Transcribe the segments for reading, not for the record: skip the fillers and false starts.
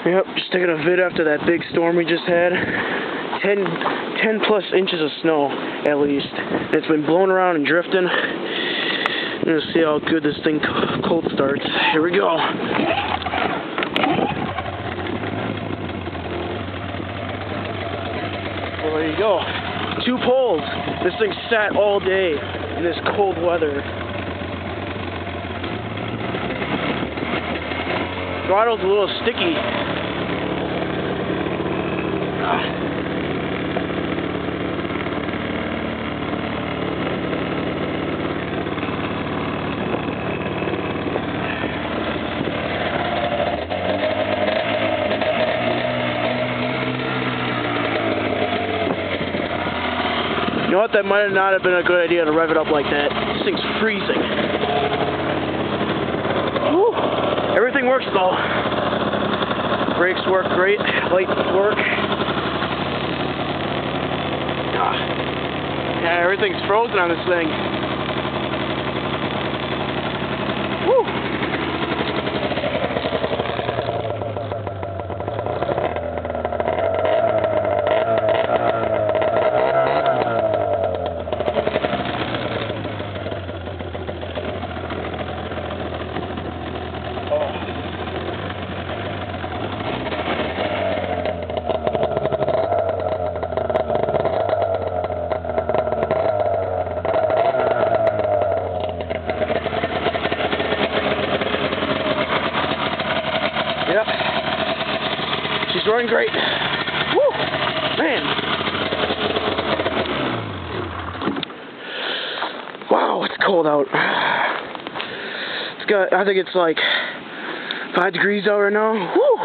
Yep, just taking a vid after that big storm we just had. 10 plus inches of snow, at least. It's been blowing around and drifting. I'm gonna see how good this thing cold starts. Here we go. Well, there you go. 2 poles. This thing sat all day in this cold weather. Throttle's a little sticky. You know what, that might not have been a good idea to rev it up like that. This thing's freezing. Woo. Everything works though. Brakes work great, lights work. Yeah, everything's frozen on this thing. Woo. Yep. She's running great. Woo! Man. Wow, it's cold out. I think it's like 5 degrees out right now. Woo!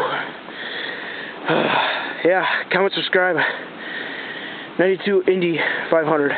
Yeah, comment, subscribe. 92 Indy 500.